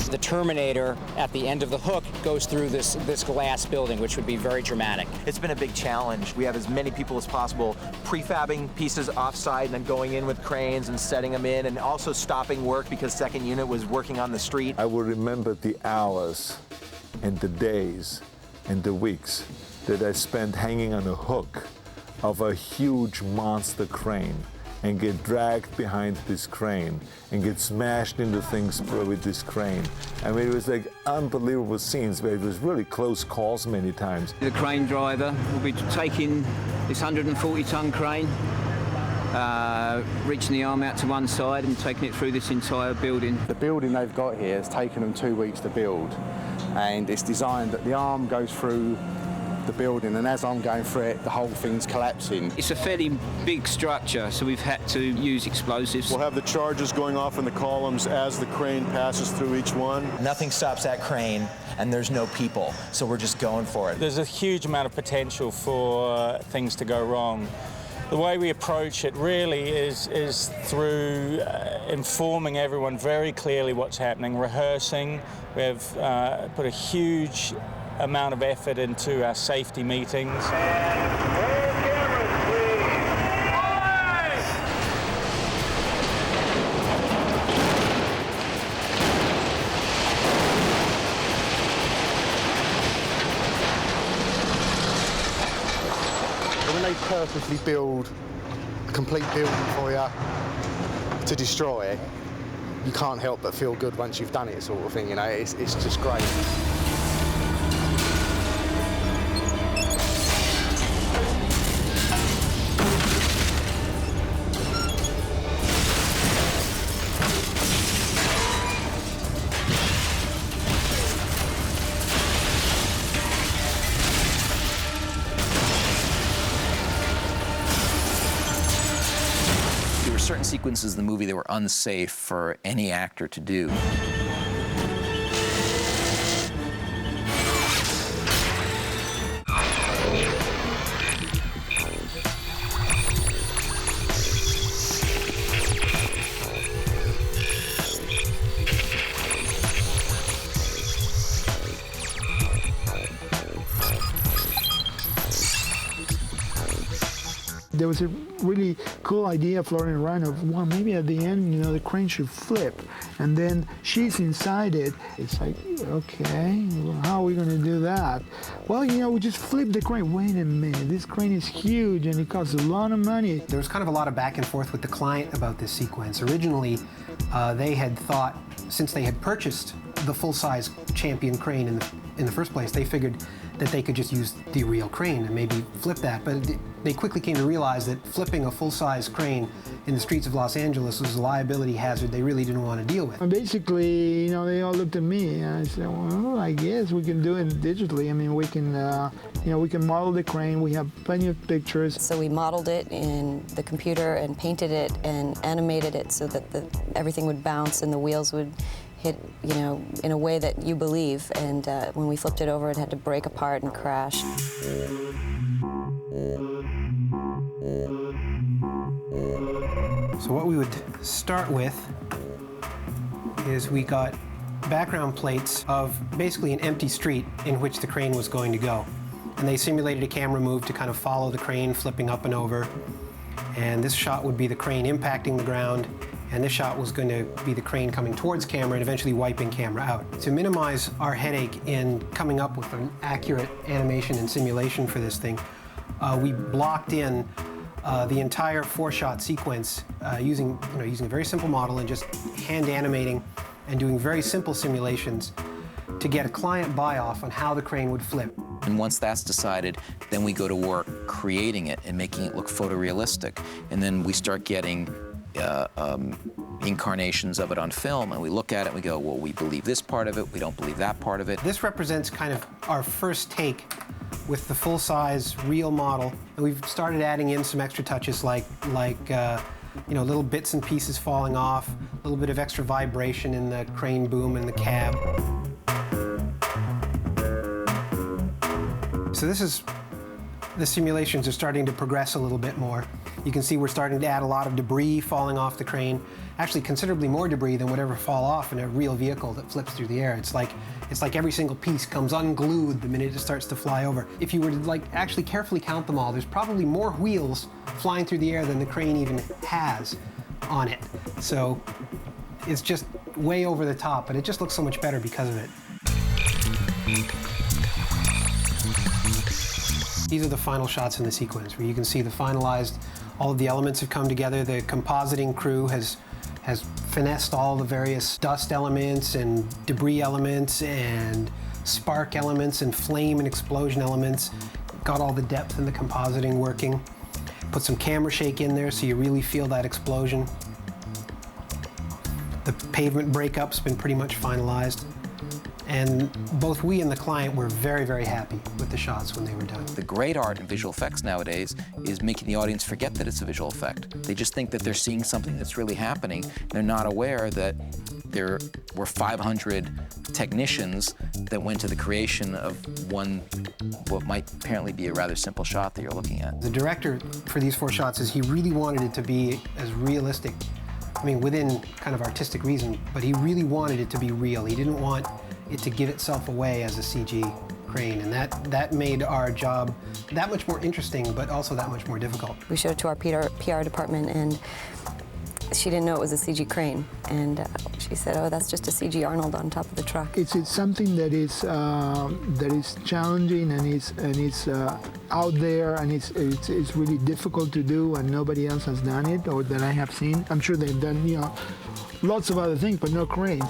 the Terminator at the end of the hook goes through this glass building, which would be very dramatic. It's been a big challenge. We have as many people as possible prefabbing pieces off-site and then going in with cranes and setting them in, and also stopping work because second unit was working on the street. I will remember the hours and the days and the weeks that I spent hanging on a hook of a huge monster crane and get dragged behind this crane and get smashed into things with this crane. I mean, it was like unbelievable scenes where it was really close calls many times. The crane driver will be taking this 140-ton crane, reaching the arm out to one side and taking it through this entire building. The building they've got here has taken them 2 weeks to build, and it's designed that the arm goes through the building, and as I'm going through it, the whole thing's collapsing. It's a fairly big structure, so we've had to use explosives. We'll have the charges going off in the columns as the crane passes through each one. Nothing stops that crane, and there's no people, so we're just going for it. There's a huge amount of potential for things to go wrong. The way we approach it really is through informing everyone very clearly what's happening, rehearsing. We have put a huge amount of effort into our safety meetings. When they purposely build a complete building for you to destroy it, you can't help but feel good once you've done it, sort of thing, you know, it's just great. There were certain sequences in the movie that were unsafe for any actor to do. There was a really cool idea floating around of, well, maybe at the end, you know, the crane should flip, and then she's inside it. It's like, okay, well, how are we going to do that? Well, you know, we just flip the crane. Wait a minute, this crane is huge and it costs a lot of money. There was kind of a lot of back and forth with the client about this sequence. Originally, they had thought, since they had purchased the full-size Champion crane in the first place, they figured that they could just use the real crane and maybe flip that. But they quickly came to realize that flipping a full-size crane in the streets of Los Angeles was a liability hazard they really didn't want to deal with. Basically, you know, they all looked at me and I said, well, I guess we can do it digitally. I mean, we can, you know, we can model the crane. We have plenty of pictures. So we modeled it in the computer and painted it and animated it so that everything would bounce and the wheels would hit, you know, in a way that you believe. And when we flipped it over, it had to break apart and crash. So what we would start with is we got background plates of basically an empty street in which the crane was going to go. And they simulated a camera move to kind of follow the crane flipping up and over. And this shot would be the crane impacting the ground, and this shot was going to be the crane coming towards camera and eventually wiping camera out. To minimize our headache in coming up with an accurate animation and simulation for this thing, we blocked in the entire 4-shot sequence using a very simple model and just hand animating and doing very simple simulations to get a client buy-off on how the crane would flip. And once that's decided, then we go to work creating it and making it look photorealistic. And then we start getting incarnations of it on film, and we look at it and we go, well, we believe this part of it, we don't believe that part of it. This represents kind of our first take with the full-size real model. And we've started adding in some extra touches like you know, little bits and pieces falling off, a little bit of extra vibration in the crane boom and the cab. So the simulations are starting to progress a little bit more. You can see we're starting to add a lot of debris falling off the crane. Actually, considerably more debris than would ever fall off in a real vehicle that flips through the air. It's like every single piece comes unglued the minute it starts to fly over. If you were to actually carefully count them all, there's probably more wheels flying through the air than the crane even has on it. So it's just way over the top, but it just looks so much better because of it. These are the final shots in the sequence where you can see the finalized, all of the elements have come together. The compositing crew has finessed all the various dust elements and debris elements and spark elements and flame and explosion elements. Got all the depth in the compositing working. Put some camera shake in there so you really feel that explosion. The pavement breakup's been pretty much finalized. And both we and the client were very, very happy with the shots when they were done. The great art in visual effects nowadays is making the audience forget that it's a visual effect. They just think that they're seeing something that's really happening. They're not aware that there were 500 technicians that went to the creation of one, what might apparently be a rather simple shot that you're looking at. The director for these 4 shots is he really wanted it to be as realistic, I mean, within kind of artistic reason, but he really wanted it to be real. He didn't want it to give itself away as a CG crane, and that made our job that much more interesting, but also that much more difficult. We showed it to our PR department, and she didn't know it was a CG crane, and she said, "Oh, that's just a CG Arnold on top of the truck." It's something that is challenging and it's out there, and it's really difficult to do, and nobody else has done it or that I have seen. I'm sure they've done lots of other things, but no cranes.